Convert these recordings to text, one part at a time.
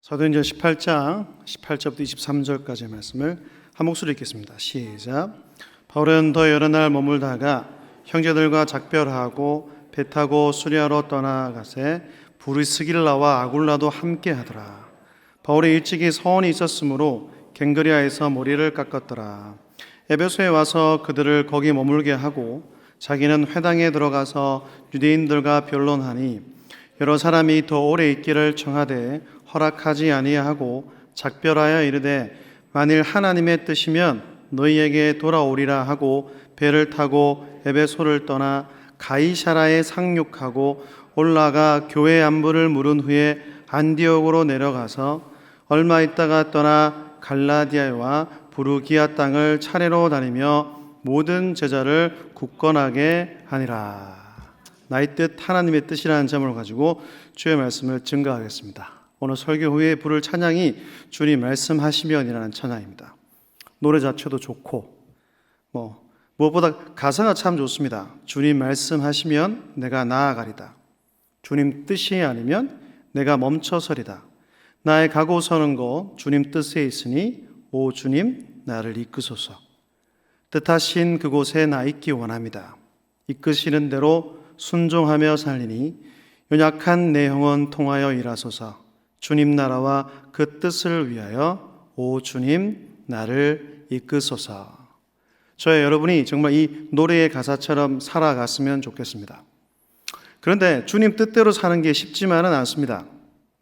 사도행전 18장 18절부터 23절까지의 말씀을 한 목소리 읽겠습니다. 시작. 바울은 더 여러 날 머물다가 형제들과 작별하고 배 타고 수리아로 떠나가세 브리스길라와 아굴라도 함께 하더라. 바울이 일찍이 서원이 있었으므로 갱그리아에서 머리를 깎았더라. 에베소에 와서 그들을 거기 머물게 하고 자기는 회당에 들어가서 유대인들과 변론하니 여러 사람이 더 오래 있기를 청하되 허락하지 아니하고 작별하여 이르되 만일 하나님의 뜻이면 너희에게 돌아오리라 하고 배를 타고 에베소를 떠나 가이사라에 상륙하고 올라가 교회 안부를 물은 후에 안디옥으로 내려가서 얼마 있다가 떠나 갈라디아와 부르기아 땅을 차례로 다니며 모든 제자를 굳건하게 하니라. 나의 뜻 하나님의 뜻이라는 점을 가지고 주의 말씀을 증거하겠습니다. 오늘 설교 후에 부를 찬양이 주님 말씀하시면이라는 찬양입니다. 노래 자체도 좋고 무엇보다 가사가 참 좋습니다. 주님 말씀하시면 내가 나아가리다. 주님 뜻이 아니면 내가 멈춰서리다. 나의 가고 서는 곳 주님 뜻에 있으니 오 주님 나를 이끄소서. 뜻하신 그곳에 나 있기 원합니다. 이끄시는 대로 순종하며 살리니 연약한 내 영혼 통하여 일하소서. 주님 나라와 그 뜻을 위하여 오 주님 나를 이끄소서. 저의 여러분이 정말 이 노래의 가사처럼 살아갔으면 좋겠습니다. 그런데 주님 뜻대로 사는 게 쉽지만은 않습니다.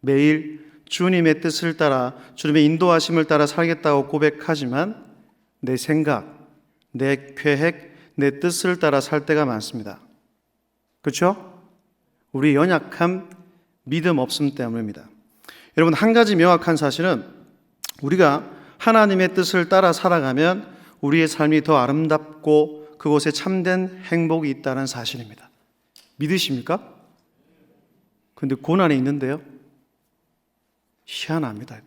매일 주님의 뜻을 따라 주님의 인도하심을 따라 살겠다고 고백하지만 내 생각, 내 계획, 내 뜻을 따라 살 때가 많습니다. 그렇죠? 우리 연약함, 믿음 없음 때문입니다. 여러분, 한 가지 명확한 사실은 우리가 하나님의 뜻을 따라 살아가면 우리의 삶이 더 아름답고 그곳에 참된 행복이 있다는 사실입니다. 믿으십니까? 그런데 고난이 있는데요. 희한합니다.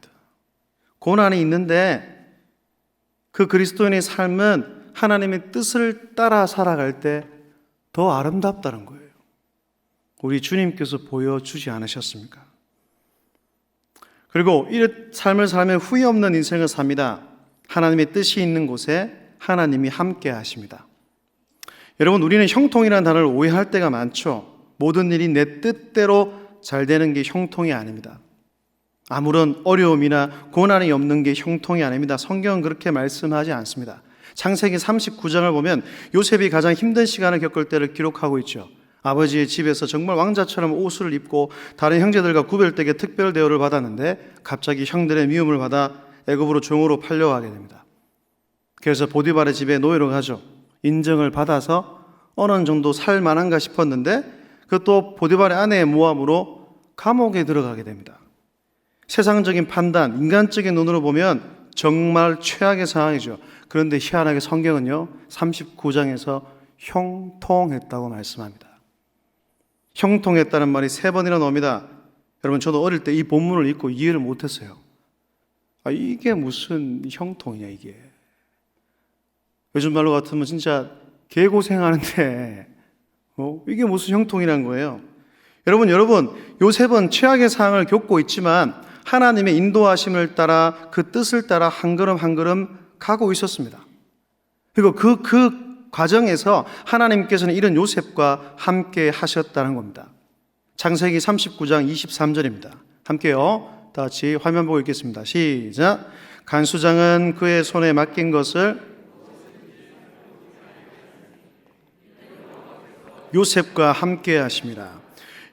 고난이 있는데 그 그리스도인의 삶은 하나님의 뜻을 따라 살아갈 때 더 아름답다는 거예요. 우리 주님께서 보여주지 않으셨습니까? 그리고 이 삶을 살면 후회 없는 인생을 삽니다. 하나님의 뜻이 있는 곳에 하나님이 함께 하십니다. 여러분, 우리는 형통이라는 단어를 오해할 때가 많죠. 모든 일이 내 뜻대로 잘 되는 게 형통이 아닙니다. 아무런 어려움이나 고난이 없는 게 형통이 아닙니다. 성경은 그렇게 말씀하지 않습니다. 창세기 39장을 보면 요셉이 가장 힘든 시간을 겪을 때를 기록하고 있죠. 아버지의 집에서 정말 왕자처럼 옷을 입고 다른 형제들과 구별되게 특별 대우를 받았는데 갑자기 형들의 미움을 받아 애굽으로 종으로 팔려가게 됩니다. 그래서 보디발의 집에 노예로 가죠. 인정을 받아서 어느 정도 살 만한가 싶었는데 그것도 보디발의 아내의 모함으로 감옥에 들어가게 됩니다. 세상적인 판단, 인간적인 눈으로 보면 정말 최악의 상황이죠. 그런데 희한하게 성경은요 39장에서 형통했다고 말씀합니다. 형통했다는 말이 3번이나 나옵니다. 여러분, 저도 어릴 때 이 본문을 읽고 이해를 못했어요. 이게 무슨 형통이냐 이게. 요즘 말로 같으면 진짜 개고생하는데 이게 무슨 형통이란 거예요. 여러분 요셉은 최악의 상황을 겪고 있지만 하나님의 인도하심을 따라 그 뜻을 따라 한 걸음 한 걸음 가고 있었습니다. 그리고 그 과정에서 하나님께서는 이런 요셉과 함께 하셨다는 겁니다. 창세기 39장 23절입니다. 함께요. 다 같이 화면 보고 읽겠습니다. 시작. 간수장은 그의 손에 맡긴 것을 요셉과 함께 하심이라.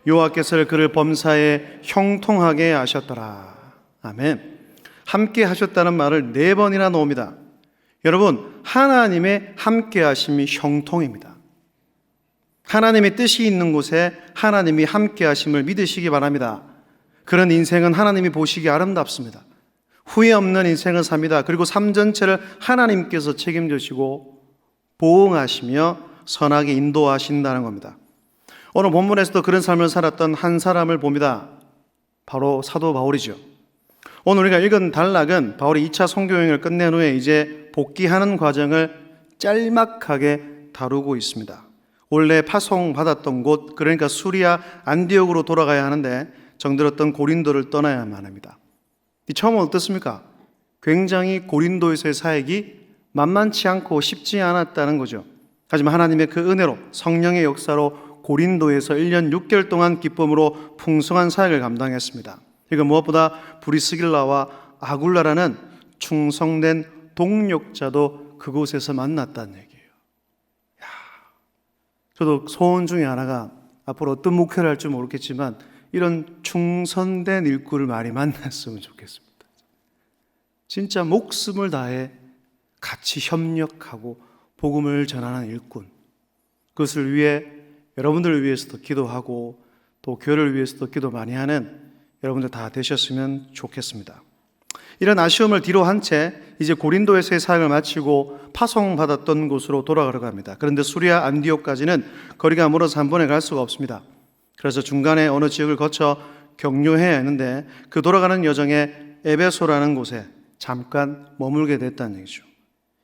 여호와께서 그를 범사에 형통하게 하셨더라. 아멘. 함께 하셨다는 말을 4번이나 나옵니다. 여러분, 하나님의 함께 하심이 형통입니다. 하나님의 뜻이 있는 곳에 하나님이 함께 하심을 믿으시기 바랍니다. 그런 인생은 하나님이 보시기 아름답습니다. 후회 없는 인생을 삽니다. 그리고 삶 전체를 하나님께서 책임지시고 보응하시며 선하게 인도하신다는 겁니다. 오늘 본문에서도 그런 삶을 살았던 한 사람을 봅니다. 바로 사도 바울이죠. 오늘 우리가 읽은 단락은 바울이 2차 선교여행을 끝낸 후에 이제 복귀하는 과정을 짤막하게 다루고 있습니다. 원래 파송받았던 곳, 그러니까 수리아 안디옥으로 돌아가야 하는데 정들었던 고린도를 떠나야만 합니다. 처음은 어떻습니까? 굉장히 고린도에서의 사역이 만만치 않고 쉽지 않았다는 거죠. 하지만 하나님의 그 은혜로 성령의 역사로 고린도에서 1년 6개월 동안 기쁨으로 풍성한 사역을 감당했습니다. 이거 무엇보다 브리스길라와 아굴라라는 충성된 동력자도 그곳에서 만났다는 얘기예요. 저도 소원 중에 하나가 앞으로 어떤 목회를 할지 모르겠지만 이런 충성된 일꾼을 많이 만났으면 좋겠습니다. 진짜 목숨을 다해 같이 협력하고 복음을 전하는 일꾼, 그것을 위해 여러분들을 위해서도 기도하고 또 교회를 위해서도 기도 많이 하는 여러분들 다 되셨으면 좋겠습니다. 이런 아쉬움을 뒤로 한 채 이제 고린도에서의 사역을 마치고 파송받았던 곳으로 돌아가려고 합니다. 그런데 수리아 안디옥까지는 거리가 멀어서 한 번에 갈 수가 없습니다. 그래서 중간에 어느 지역을 거쳐 경유해야 하는데 그 돌아가는 여정에 에베소라는 곳에 잠깐 머물게 됐다는 얘기죠.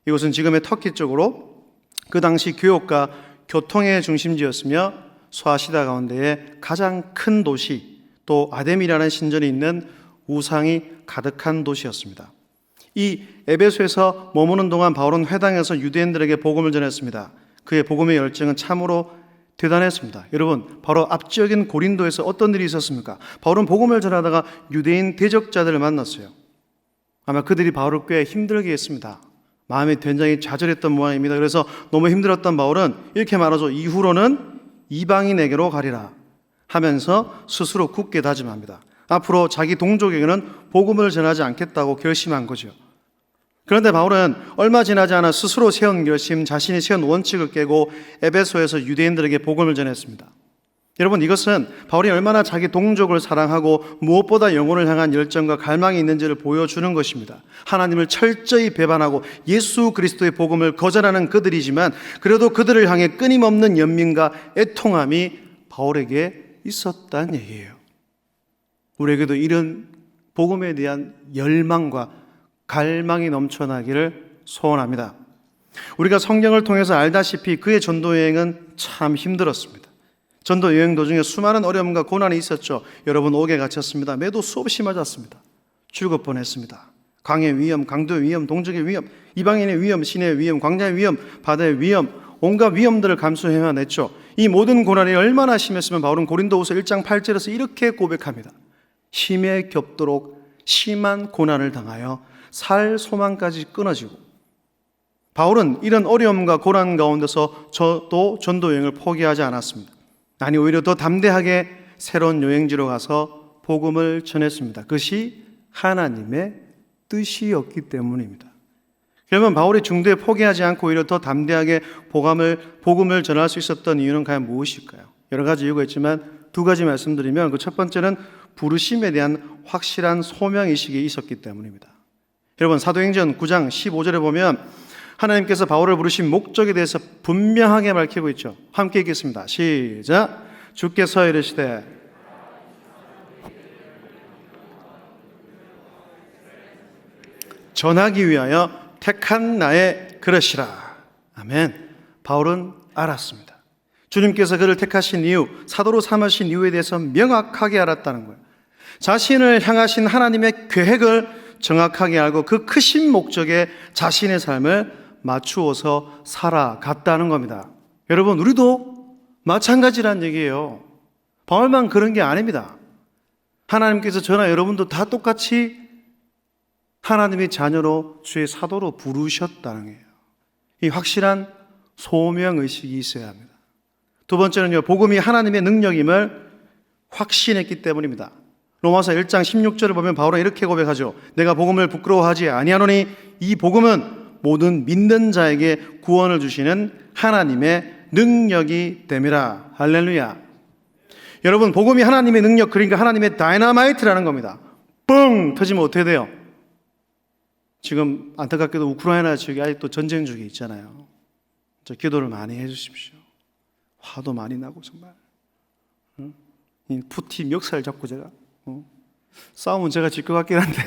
이곳은 지금의 터키 쪽으로 그 당시 교역과 교통의 중심지였으며 소아시아 가운데의 가장 큰 도시, 또 아뎀이라는 신전이 있는 우상이 가득한 도시였습니다. 이 에베소에서 머무는 동안 바울은 회당에서 유대인들에게 복음을 전했습니다. 그의 복음의 열정은 참으로 대단했습니다. 여러분, 바로 앞지역인 고린도에서 어떤 일이 있었습니까? 바울은 복음을 전하다가 유대인 대적자들을 만났어요. 아마 그들이 바울을 꽤 힘들게 했습니다. 마음이 굉장히 좌절했던 모양입니다. 그래서 너무 힘들었던 바울은 이렇게 말하죠. 이후로는 이방인에게로 가리라 하면서 스스로 굳게 다짐합니다. 앞으로 자기 동족에게는 복음을 전하지 않겠다고 결심한 거죠. 그런데 바울은 얼마 지나지 않아 스스로 세운 결심, 자신이 세운 원칙을 깨고 에베소에서 유대인들에게 복음을 전했습니다. 여러분, 이것은 바울이 얼마나 자기 동족을 사랑하고 무엇보다 영혼을 향한 열정과 갈망이 있는지를 보여주는 것입니다. 하나님을 철저히 배반하고 예수 그리스도의 복음을 거절하는 그들이지만 그래도 그들을 향해 끊임없는 연민과 애통함이 바울에게 있었다는 얘기예요. 우리에게도 이런 복음에 대한 열망과 갈망이 넘쳐나기를 소원합니다. 우리가 성경을 통해서 알다시피 그의 전도 여행은 참 힘들었습니다. 전도 여행 도중에 수많은 어려움과 고난이 있었죠. 여러분, 옥에 갇혔습니다. 매도 수없이 맞았습니다. 죽을 뻔했습니다. 강의 위험, 강도의 위험, 동족의 위험, 이방인의 위험, 신의 위험, 광야의 위험, 바다의 위험, 온갖 위험들을 감수해냈죠. 이 모든 고난이 얼마나 심했으면 바울은 고린도후서 1장 8절에서 이렇게 고백합니다. 힘에 겹도록 심한 고난을 당하여 살 소망까지 끊어지고, 바울은 이런 어려움과 고난 가운데서 저도 전도 여행을 포기하지 않았습니다. 아니, 오히려 더 담대하게 새로운 여행지로 가서 복음을 전했습니다. 그것이 하나님의 뜻이었기 때문입니다. 그러면 바울이 중도에 포기하지 않고 오히려 더 담대하게 복음을 전할 수 있었던 이유는 과연 무엇일까요? 여러 가지 이유가 있지만 두 가지 말씀드리면, 그 첫 번째는 부르심에 대한 확실한 소명의식이 있었기 때문입니다. 여러분, 사도행전 9장 15절에 보면 하나님께서 바울을 부르신 목적에 대해서 분명하게 밝히고 있죠. 함께 읽겠습니다. 시작. 주께서 이르시되 전하기 위하여 택한 나의 그릇이라. 아멘. 바울은 알았습니다. 주님께서 그를 택하신 이유, 사도로 삼으신 이유에 대해서 명확하게 알았다는 거예요. 자신을 향하신 하나님의 계획을 정확하게 알고 그 크신 목적에 자신의 삶을 맞추어서 살아갔다는 겁니다. 여러분, 우리도 마찬가지란 얘기예요. 바울만 그런 게 아닙니다. 하나님께서 저나 여러분도 다 똑같이 하나님의 자녀로 주의 사도로 부르셨다는 거예요. 이 확실한 소명의식이 있어야 합니다. 두 번째는요, 복음이 하나님의 능력임을 확신했기 때문입니다. 로마서 1장 16절을 보면 바울은 이렇게 고백하죠. 내가 복음을 부끄러워하지 아니하노니 이 복음은 모든 믿는 자에게 구원을 주시는 하나님의 능력이 됨이라. 할렐루야. 여러분, 복음이 하나님의 능력, 그러니까 하나님의 다이너마이트라는 겁니다. 뻥 터지면 어떻게 돼요? 지금 안타깝게도 우크라이나 지역이 아직도 전쟁 중에 있잖아요. 저 기도를 많이 해주십시오. 화도 많이 나고 정말. 이 푸틴 멱살 잡고 제가 싸움은 제가 질 것 같긴 한데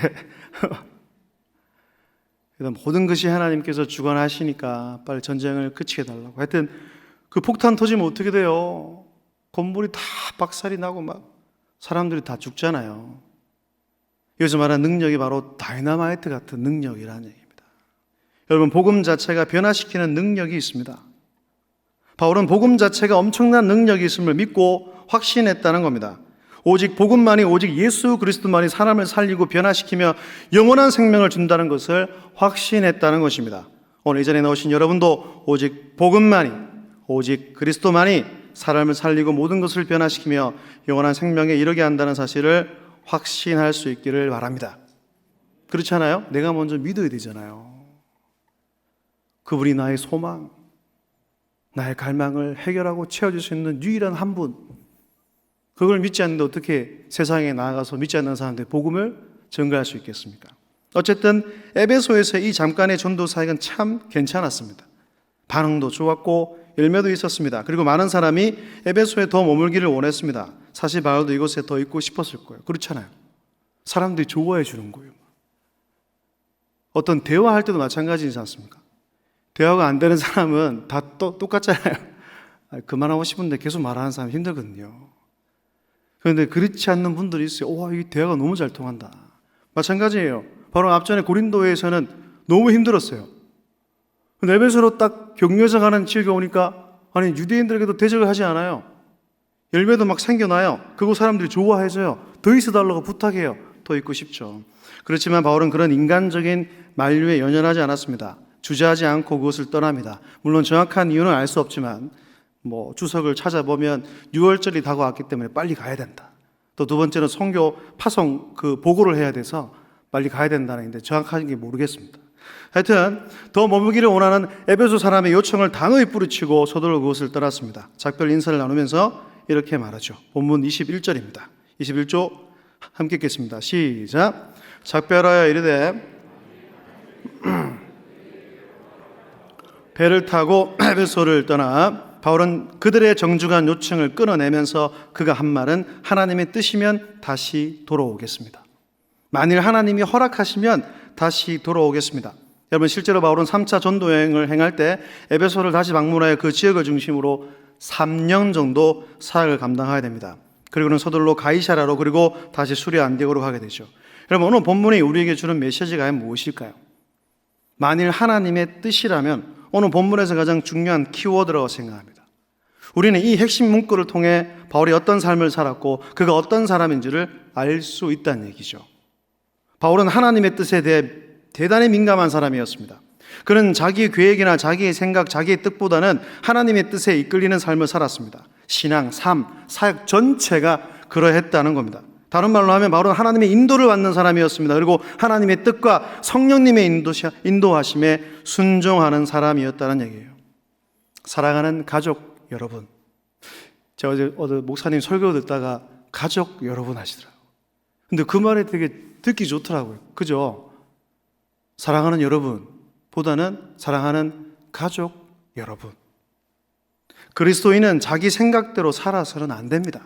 모든 것이 하나님께서 주관하시니까 빨리 전쟁을 그치게 달라고. 하여튼 그 폭탄 터지면 어떻게 돼요? 건물이 다 박살이 나고 막 사람들이 다 죽잖아요. 여기서 말하는 능력이 바로 다이너마이트 같은 능력이라는 얘기입니다. 여러분, 복음 자체가 변화시키는 능력이 있습니다. 바울은 복음 자체가 엄청난 능력이 있음을 믿고 확신했다는 겁니다. 오직 복음만이, 오직 예수 그리스도만이 사람을 살리고 변화시키며 영원한 생명을 준다는 것을 확신했다는 것입니다. 오늘 이 자리에 나오신 여러분도 오직 복음만이, 오직 그리스도만이 사람을 살리고 모든 것을 변화시키며 영원한 생명에 이르게 한다는 사실을 확신할 수 있기를 바랍니다. 그렇지 않아요? 내가 먼저 믿어야 되잖아요. 그분이 나의 소망, 나의 갈망을 해결하고 채워줄 수 있는 유일한 한 분. 그걸 믿지 않는데 어떻게 세상에 나아가서 믿지 않는 사람들 복음을 전가할 수 있겠습니까? 어쨌든 에베소에서의 이 잠깐의 전도 사역은 참 괜찮았습니다. 반응도 좋았고 열매도 있었습니다. 그리고 많은 사람이 에베소에 더 머물기를 원했습니다. 사실 바울도 이곳에 더 있고 싶었을 거예요. 그렇잖아요. 사람들이 좋아해 주는 거예요. 어떤 대화할 때도 마찬가지이지 않습니까? 대화가 안 되는 사람은 다 똑같잖아요. 그만하고 싶은데 계속 말하는 사람 힘들거든요. 그런데 그렇지 않는 분들이 있어요. 와, 이 대화가 너무 잘 통한다. 마찬가지예요. 바로 앞전에 고린도에서는 너무 힘들었어요. 근데 에베소로 딱 격려해서 가는 지역에 오니까 아니 유대인들에게도 대적을 하지 않아요. 열매도 막 생겨나요. 그거 사람들이 좋아해줘요. 더 있어달라고 부탁해요. 더 있고 싶죠. 그렇지만 바울은 그런 인간적인 만류에 연연하지 않았습니다. 주저하지 않고 그것을 떠납니다. 물론 정확한 이유는 알 수 없지만 주석을 찾아보면 6월절이 다가왔기 때문에 빨리 가야 된다. 또 두 번째는 선교 파송 보고를 해야 돼서 빨리 가야 된다는 건데 정확하게 모르겠습니다. 하여튼 더 머물기를 원하는 에베소 사람의 요청을 단호히 뿌리치고 서둘러 그것을 떠났습니다. 작별 인사를 나누면서 이렇게 말하죠. 본문 21절입니다. 21조 함께 읽겠습니다. 시작. 작별하여 이르되 배를 타고 에베소를 떠나 바울은 그들의 정중한 요청을 끊어내면서 그가 한 말은 하나님의 뜻이면 다시 돌아오겠습니다. 만일 하나님이 허락하시면 다시 돌아오겠습니다. 여러분, 실제로 바울은 3차 전도 여행을 행할 때 에베소를 다시 방문하여 그 지역을 중심으로 3년 정도 사역을 감당하게 됩니다. 그리고는 서둘러 가이사라로 그리고 다시 수리아 안디옥으로 가게 되죠. 여러분, 오늘 본문이 우리에게 주는 메시지가 무엇일까요? 만일 하나님의 뜻이라면 오늘 본문에서 가장 중요한 키워드라고 생각합니다. 우리는 이 핵심 문구를 통해 바울이 어떤 삶을 살았고 그가 어떤 사람인지를 알 수 있다는 얘기죠. 바울은 하나님의 뜻에 대해 대단히 민감한 사람이었습니다. 그는 자기의 계획이나 자기의 생각, 자기의 뜻보다는 하나님의 뜻에 이끌리는 삶을 살았습니다. 신앙, 삶, 사역 전체가 그러했다는 겁니다. 다른 말로 하면 바울은 하나님의 인도를 받는 사람이었습니다. 그리고 하나님의 뜻과 성령님의 인도하심에 순종하는 사람이었다는 얘기예요. 사랑하는 가족 여러분, 제가 어제 목사님 설교 듣다가 가족 여러분 하시더라고요. 근데 그 말이 되게 듣기 좋더라고요. 그죠? 사랑하는 여러분보다는 사랑하는 가족 여러분. 그리스도인은 자기 생각대로 살아서는 안 됩니다.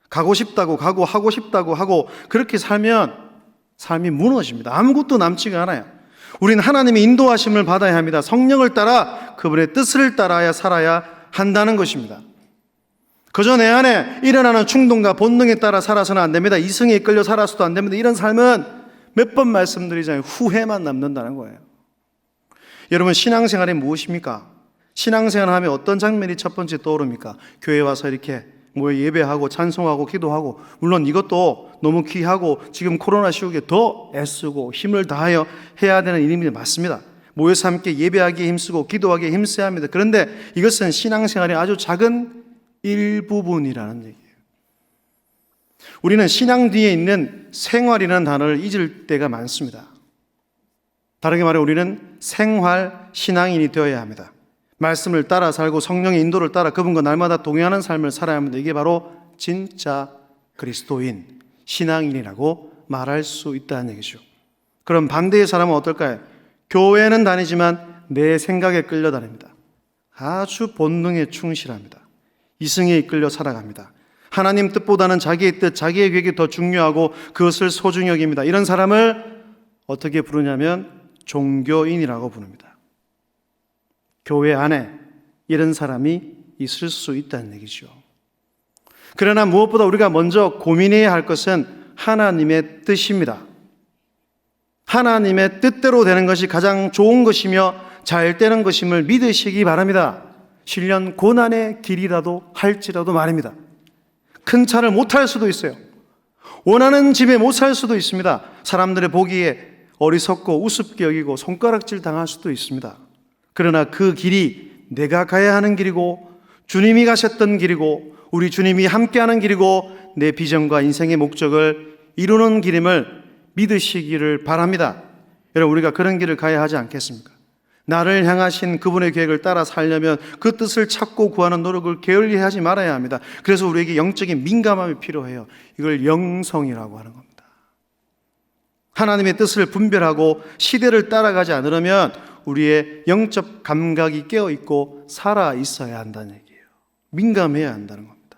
가고 싶다고 가고 하고 싶다고 하고 그렇게 살면 삶이 무너집니다. 아무것도 남지가 않아요. 우리는 하나님의 인도하심을 받아야 합니다. 성령을 따라 그분의 뜻을 따라야 살아야 한다는 것입니다. 그저 내 안에 일어나는 충동과 본능에 따라 살아서는 안 됩니다. 이성에 이끌려 살아서도 안 됩니다. 이런 삶은 몇 번 말씀드리잖아요. 후회만 남는다는 거예요. 여러분, 신앙생활이 무엇입니까? 신앙생활 하면 어떤 장면이 첫 번째 떠오릅니까? 교회 와서 이렇게 예배하고 찬송하고 기도하고, 물론 이것도 너무 귀하고 지금 코로나 시국에 더 애쓰고 힘을 다하여 해야 되는 일입니다. 맞습니다. 모여서 함께 예배하기에 힘쓰고 기도하기에 힘써야 합니다. 그런데 이것은 신앙생활의 아주 작은 일부분이라는 얘기예요. 우리는 신앙 뒤에 있는 생활이라는 단어를 잊을 때가 많습니다. 다르게 말해 우리는 생활 신앙인이 되어야 합니다. 말씀을 따라 살고 성령의 인도를 따라 그분과 날마다 동행하는 삶을 살아야 합니다. 이게 바로 진짜 그리스도인, 신앙인이라고 말할 수 있다는 얘기죠. 그럼 반대의 사람은 어떨까요? 교회는 다니지만 내 생각에 끌려다닙니다. 아주 본능에 충실합니다. 이성에 이끌려 살아갑니다. 하나님 뜻보다는 자기의 뜻, 자기의 계획이 더 중요하고 그것을 소중히 여깁니다. 이런 사람을 어떻게 부르냐면 종교인이라고 부릅니다. 교회 안에 이런 사람이 있을 수 있다는 얘기죠. 그러나 무엇보다 우리가 먼저 고민해야 할 것은 하나님의 뜻입니다. 하나님의 뜻대로 되는 것이 가장 좋은 것이며 잘 되는 것임을 믿으시기 바랍니다. 실련 고난의 길이라도 할지라도 말입니다. 큰 차를 못 탈 수도 있어요. 원하는 집에 못 살 수도 있습니다. 사람들의 보기에 어리석고 우습게 여기고 손가락질 당할 수도 있습니다. 그러나 그 길이 내가 가야 하는 길이고 주님이 가셨던 길이고 우리 주님이 함께하는 길이고 내 비전과 인생의 목적을 이루는 길임을 믿으시기를 바랍니다. 여러분, 우리가 그런 길을 가야 하지 않겠습니까? 나를 향하신 그분의 계획을 따라 살려면 그 뜻을 찾고 구하는 노력을 게을리하지 말아야 합니다. 그래서 우리에게 영적인 민감함이 필요해요. 이걸 영성이라고 하는 겁니다. 하나님의 뜻을 분별하고 시대를 따라가지 않으려면 우리의 영적 감각이 깨어있고 살아 있어야 한다는 얘기예요. 민감해야 한다는 겁니다.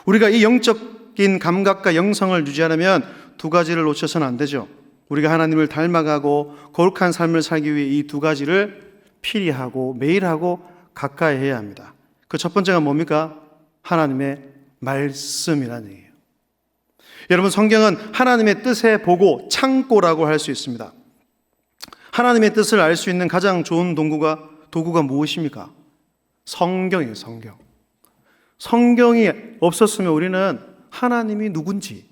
우리가 이 영적인 감각과 영성을 유지하려면 두 가지를 놓쳐서는 안 되죠. 우리가 하나님을 닮아가고 거룩한 삶을 살기 위해 이 두 가지를 필히 하고 매일 하고 가까이 해야 합니다. 그 첫 번째가 뭡니까? 하나님의 말씀이라는 얘기예요. 여러분, 성경은 하나님의 뜻의 보고 창고라고 할 수 있습니다. 하나님의 뜻을 알 수 있는 가장 좋은 도구가 무엇입니까? 성경이에요. 성경이 없었으면 우리는 하나님이 누군지,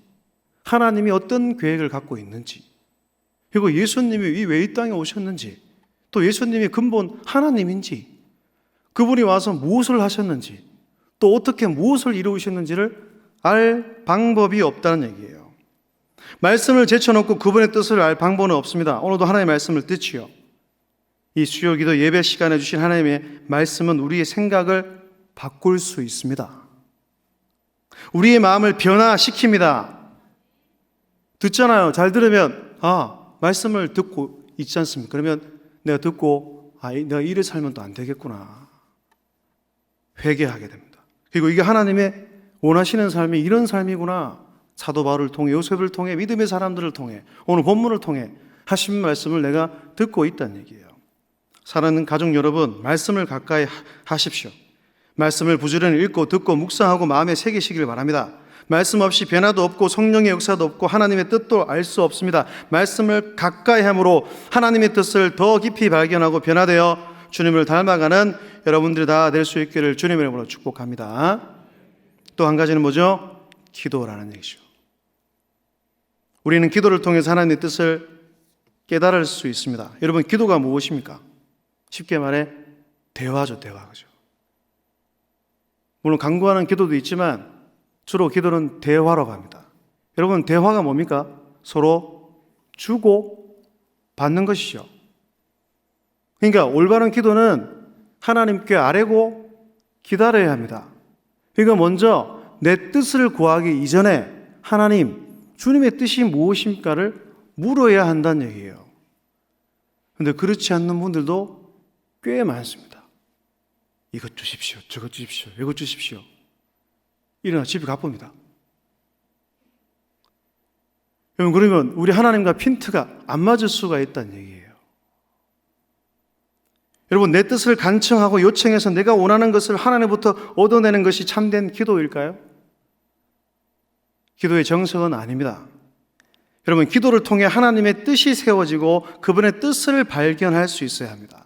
하나님이 어떤 계획을 갖고 있는지, 그리고 예수님이 왜 이 땅에 오셨는지, 또 예수님이 근본 하나님인지, 그분이 와서 무엇을 하셨는지, 또 어떻게 무엇을 이루셨는지를 알 방법이 없다는 얘기예요. 말씀을 제쳐놓고 그분의 뜻을 알 방법은 없습니다. 오늘도 하나님의 말씀을 듣지요. 이 수요기도 예배 시간에 주신 하나님의 말씀은 우리의 생각을 바꿀 수 있습니다. 우리의 마음을 변화시킵니다. 듣잖아요. 잘 들으면 말씀을 듣고 있지 않습니까? 그러면 내가 듣고 내가 이래 살면 또 안 되겠구나. 회개하게 됩니다. 그리고 이게 하나님의 원하시는 삶이 이런 삶이구나. 사도 바울을 통해, 요셉을 통해, 믿음의 사람들을 통해, 오늘 본문을 통해 하신 말씀을 내가 듣고 있다는 얘기예요. 사랑하는 가족 여러분, 말씀을 가까이 하십시오. 말씀을 부지런히 읽고 듣고 묵상하고 마음에 새기시길 바랍니다. 말씀 없이 변화도 없고 성령의 역사도 없고 하나님의 뜻도 알 수 없습니다. 말씀을 가까이 함으로 하나님의 뜻을 더 깊이 발견하고 변화되어 주님을 닮아가는 여러분들이 다 될 수 있기를 주님의 이름으로 축복합니다. 또 한 가지는 뭐죠? 기도라는 얘기죠. 우리는 기도를 통해서 하나님의 뜻을 깨달을 수 있습니다. 여러분, 기도가 무엇입니까? 쉽게 말해 대화죠. 그죠? 물론 간구하는 기도도 있지만 주로 기도는 대화라고 합니다. 여러분, 대화가 뭡니까? 서로 주고 받는 것이죠. 그러니까 올바른 기도는 하나님께 아뢰고 기다려야 합니다. 그러니까 먼저 내 뜻을 구하기 이전에 하나님, 주님의 뜻이 무엇입니까를 물어야 한다는 얘기예요. 그런데 그렇지 않는 분들도 꽤 많습니다. 이것 주십시오, 저것 주십시오, 이것 주십시오. 일어나 집에 가봅니다. 그러면 우리 하나님과 핀트가 안 맞을 수가 있다는 얘기예요. 여러분, 내 뜻을 간청하고 요청해서 내가 원하는 것을 하나님부터 얻어내는 것이 참된 기도일까요? 기도의 정석은 아닙니다. 여러분, 기도를 통해 하나님의 뜻이 세워지고 그분의 뜻을 발견할 수 있어야 합니다.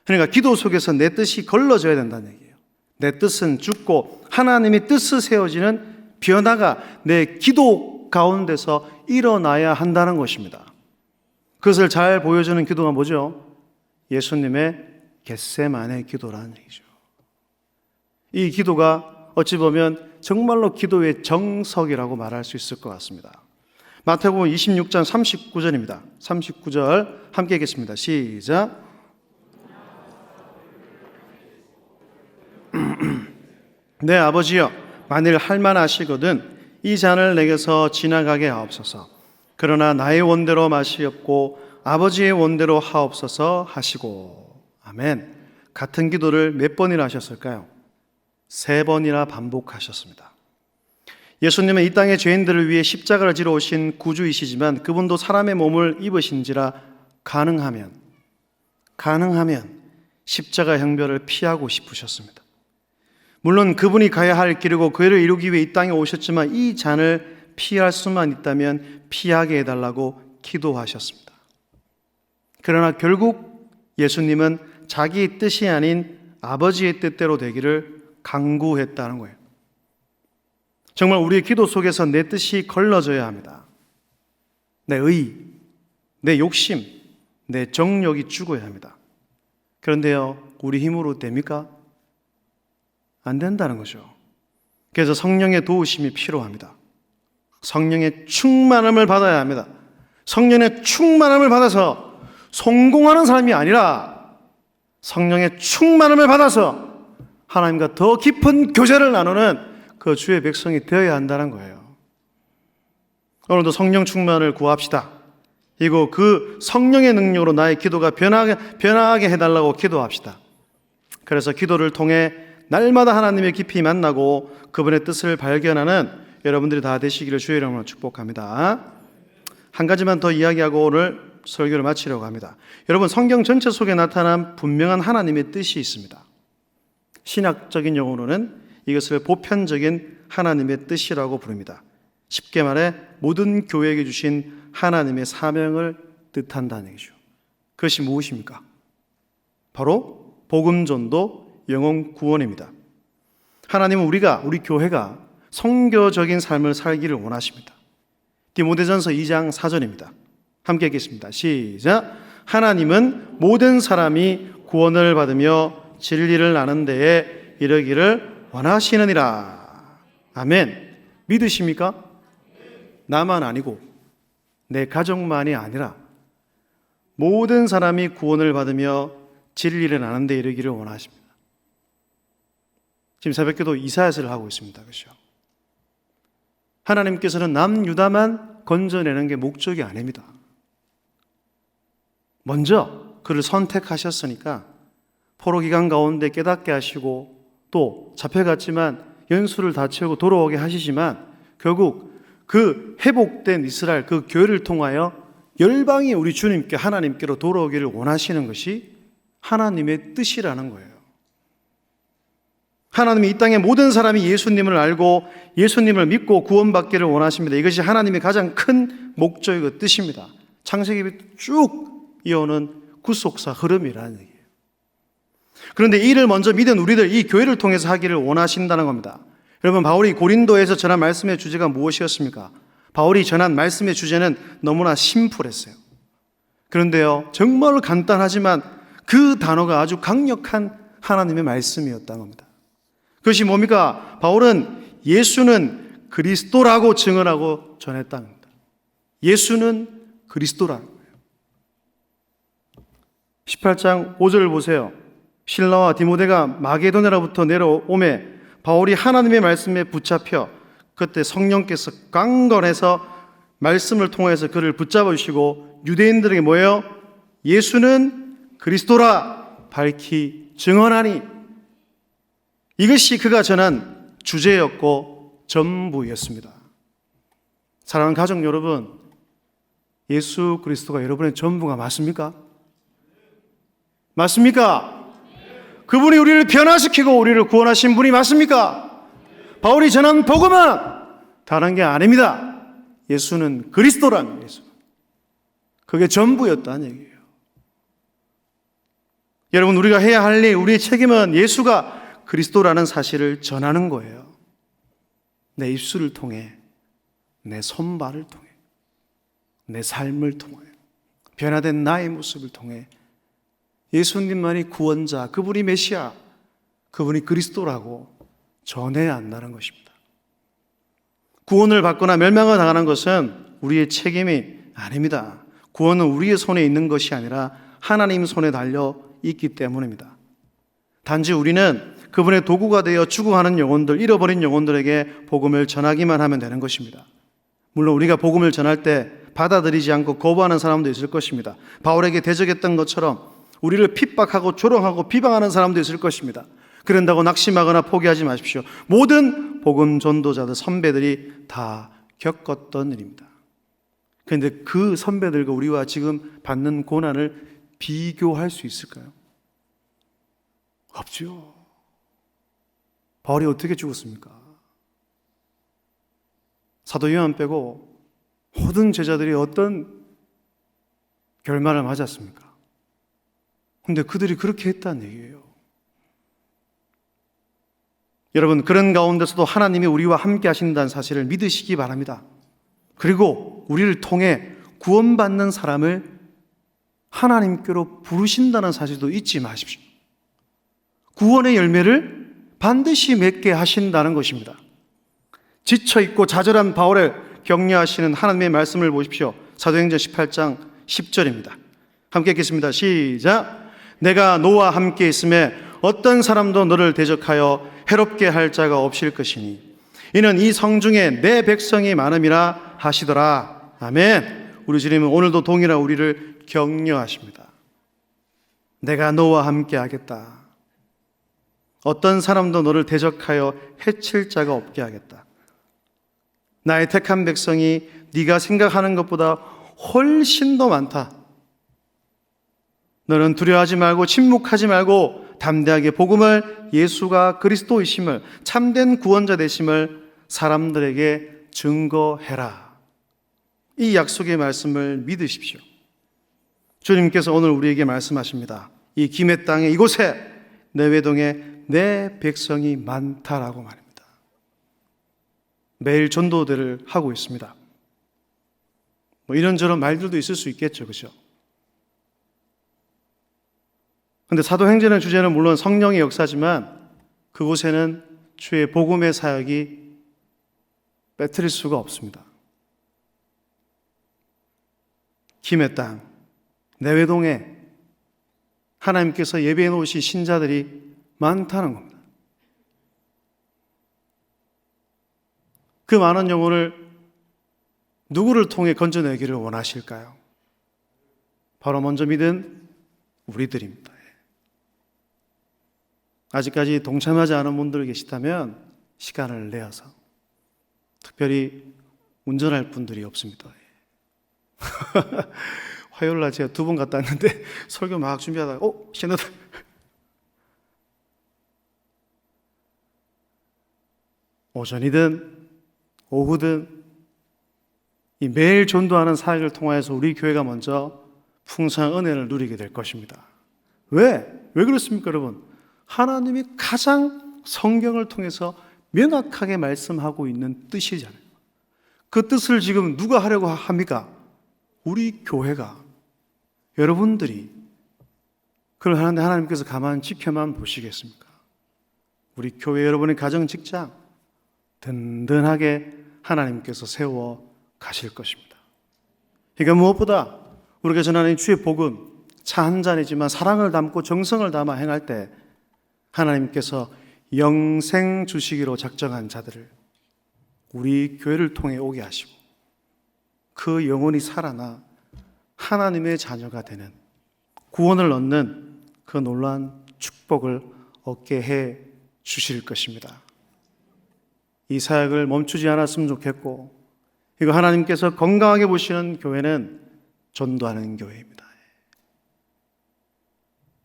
그러니까 기도 속에서 내 뜻이 걸러져야 된다는 얘기예요. 내 뜻은 죽고 하나님의 뜻이 세워지는 변화가 내 기도 가운데서 일어나야 한다는 것입니다. 그것을 잘 보여주는 기도가 뭐죠? 예수님의 겟세마네 기도라는 얘기죠. 이 기도가 어찌 보면 정말로 기도의 정석이라고 말할 수 있을 것 같습니다. 마태복음 26장 39절입니다. 39절 함께 읽겠습니다. 시작. 내 아버지여, 만일 할만하시거든 이 잔을 내게서 지나가게 하옵소서. 그러나 나의 원대로 마시옵고 아버지의 원대로 하옵소서 하시고. 아멘. 같은 기도를 몇 번이나 하셨을까요? 3번이나 반복하셨습니다. 예수님은 이 땅의 죄인들을 위해 십자가를 지러 오신 구주이시지만 그분도 사람의 몸을 입으신지라 가능하면 십자가 형벌을 피하고 싶으셨습니다. 물론 그분이 가야 할 길이고 그 일을 이루기 위해 이 땅에 오셨지만 이 잔을 피할 수만 있다면 피하게 해달라고 기도하셨습니다. 그러나 결국 예수님은 자기 뜻이 아닌 아버지의 뜻대로 되기를 강구했다는 거예요. 정말 우리의 기도 속에서 내 뜻이 걸러져야 합니다. 내 의, 내 욕심, 내 정욕이 죽어야 합니다. 그런데요, 우리 힘으로 됩니까? 안 된다는 거죠. 그래서 성령의 도우심이 필요합니다. 성령의 충만함을 받아야 합니다. 성령의 충만함을 받아서 성공하는 사람이 아니라 성령의 충만함을 받아서 하나님과 더 깊은 교제를 나누는 그 주의 백성이 되어야 한다는 거예요. 오늘도 성령 충만을 구합시다. 그리고 그 성령의 능력으로 나의 기도가 변하게 해달라고 기도합시다. 그래서 기도를 통해 날마다 하나님의 깊이 만나고 그분의 뜻을 발견하는 여러분들이 다 되시기를 주의 이름으로 축복합니다. 한 가지만 더 이야기하고 오늘 설교를 마치려고 합니다. 여러분, 성경 전체 속에 나타난 분명한 하나님의 뜻이 있습니다. 신학적인 용어로는 이것을 보편적인 하나님의 뜻이라고 부릅니다. 쉽게 말해 모든 교회에게 주신 하나님의 사명을 뜻한다는 얘기죠. 그것이 무엇입니까? 바로 복음 전도, 영혼 구원입니다. 하나님은 우리 교회가 선교적인 삶을 살기를 원하십니다. 디모데전서 2장 4절입니다. 함께 읽겠습니다. 시작. 하나님은 모든 사람이 구원을 받으며 진리를 아는 데에 이르기를 원하시느니라. 아멘. 믿으십니까? 나만 아니고 내 가족만이 아니라 모든 사람이 구원을 받으며 진리를 아는 데 이르기를 원하십니다. 지금 새벽기도 이사야서를 하고 있습니다. 그렇죠? 하나님께서는 남유다만 건져내는 게 목적이 아닙니다. 먼저 그를 선택하셨으니까 포로 기간 가운데 깨닫게 하시고 또 잡혀갔지만 연수를 다 채우고 돌아오게 하시지만 결국 그 회복된 이스라엘 그 교회를 통하여 열방이 우리 주님께 하나님께로 돌아오기를 원하시는 것이 하나님의 뜻이라는 거예요. 하나님이 이 땅의 모든 사람이 예수님을 알고 예수님을 믿고 구원받기를 원하십니다. 이것이 하나님의 가장 큰 목적이고 뜻입니다. 창세기부터 쭉 이어오는 구속사 흐름이라는 얘기예요. 그런데 이를 먼저 믿은 우리들, 이 교회를 통해서 하기를 원하신다는 겁니다. 여러분, 바울이 고린도에서 전한 말씀의 주제가 무엇이었습니까? 바울이 전한 말씀의 주제는 너무나 심플했어요. 그런데요, 정말 간단하지만 그 단어가 아주 강력한 하나님의 말씀이었다는 겁니다. 그것이 뭡니까? 바울은 예수는 그리스도라고 증언하고 전했다는 겁니다. 예수는 그리스도라는 거예요. 18장 5절을 보세요. 실라와 디모데가 마게도냐로부터 내려오매 바울이 하나님의 말씀에 붙잡혀 그때 성령께서 강건해서 말씀을 통해서 그를 붙잡아 주시고 유대인들에게 뭐예요? 예수는 그리스도라 밝히 증언하니, 이것이 그가 전한 주제였고 전부였습니다. 사랑하는 가족 여러분, 예수 그리스도가 여러분의 전부가 맞습니까? 맞습니까? 그분이 우리를 변화시키고 우리를 구원하신 분이 맞습니까? 바울이 전한 복음은 다른 게 아닙니다. 예수는 그리스도라는 예수. 그게 전부였다는 얘기예요. 여러분, 우리가 해야 할 일, 우리의 책임은 예수가 그리스도라는 사실을 전하는 거예요. 내 입술을 통해, 내 손발을 통해, 내 삶을 통해, 변화된 나의 모습을 통해 예수님만이 구원자, 그분이 메시아, 그분이 그리스도라고 전해야 한다는 것입니다. 구원을 받거나 멸망을 당하는 것은 우리의 책임이 아닙니다. 구원은 우리의 손에 있는 것이 아니라 하나님 손에 달려 있기 때문입니다. 단지 우리는 그분의 도구가 되어 죽어가는 영혼들, 잃어버린 영혼들에게 복음을 전하기만 하면 되는 것입니다. 물론 우리가 복음을 전할 때 받아들이지 않고 거부하는 사람도 있을 것입니다. 바울에게 대적했던 것처럼 우리를 핍박하고 조롱하고 비방하는 사람도 있을 것입니다. 그런다고 낙심하거나 포기하지 마십시오. 모든 복음 전도자들, 선배들이 다 겪었던 일입니다. 그런데 그 선배들과 우리와 지금 받는 고난을 비교할 수 있을까요? 없죠. 바울이 어떻게 죽었습니까? 사도 요한 빼고 모든 제자들이 어떤 결말을 맞았습니까? 근데 그들이 그렇게 했다는 얘기예요. 여러분, 그런 가운데서도 하나님이 우리와 함께 하신다는 사실을 믿으시기 바랍니다. 그리고 우리를 통해 구원받는 사람을 하나님께로 부르신다는 사실도 잊지 마십시오. 구원의 열매를 반드시 맺게 하신다는 것입니다. 지쳐있고 좌절한 바울을 격려하시는 하나님의 말씀을 보십시오. 사도행전 18장 10절입니다. 함께 읽겠습니다. 시작. 내가 너와 함께 있음에 어떤 사람도 너를 대적하여 해롭게 할 자가 없을 것이니 이는 이 성중에 내 백성이 많음이라 하시더라. 아멘. 우리 주님은 오늘도 동일한 우리를 격려하십니다. 내가 너와 함께 하겠다. 어떤 사람도 너를 대적하여 해칠 자가 없게 하겠다. 나의 택한 백성이 네가 생각하는 것보다 훨씬 더 많다. 너는 두려워하지 말고 침묵하지 말고 담대하게 복음을, 예수가 그리스도이심을, 참된 구원자 되심을 사람들에게 증거해라. 이 약속의 말씀을 믿으십시오. 주님께서 오늘 우리에게 말씀하십니다. 이 김해 땅에 이곳에 내 외동에 내 백성이 많다라고 말입니다. 매일 전도들을 하고 있습니다. 이런저런 말들도 있을 수 있겠죠. 그렇죠? 그런데 사도행전의 주제는 물론 성령의 역사지만 그곳에는 주의 복음의 사역이 빼뜨릴 수가 없습니다. 김해 땅, 내외동에 하나님께서 예배해 놓으신 신자들이 많다는 겁니다. 그 많은 영혼을 누구를 통해 건져내기를 원하실까요? 바로 먼저 믿은 우리들입니다. 아직까지 동참하지 않은 분들 계시다면 시간을 내어서, 특별히 운전할 분들이 없습니다. 화요일 날 제가 2번 갔다 왔는데 설교 막 준비하다가 신호다. 오전이든 오후든 이 매일 전도하는 사역을 통하여서 우리 교회가 먼저 풍성한 은혜를 누리게 될 것입니다. 왜 그렇습니까, 여러분? 하나님이 가장 성경을 통해서 명확하게 말씀하고 있는 뜻이잖아요. 그 뜻을 지금 누가 하려고 합니까? 우리 교회가, 여러분들이 그걸 하는데 하나님께서 가만히 지켜만 보시겠습니까? 우리 교회 여러분의 가정, 직장 든든하게 하나님께서 세워 가실 것입니다. 그러니까 무엇보다 우리가 전하는 주의 복음, 차 한 잔이지만 사랑을 담고 정성을 담아 행할 때 하나님께서 영생 주시기로 작정한 자들을 우리 교회를 통해 오게 하시고 그 영혼이 살아나 하나님의 자녀가 되는, 구원을 얻는 그 놀라운 축복을 얻게 해 주실 것입니다. 이 사역을 멈추지 않았으면 좋겠고, 이거 하나님께서 건강하게 보시는 교회는 전도하는 교회입니다.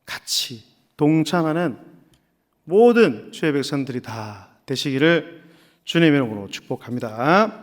같이 동참하는 모든 주의 백성들이 다 되시기를 주님의 이름으로 축복합니다.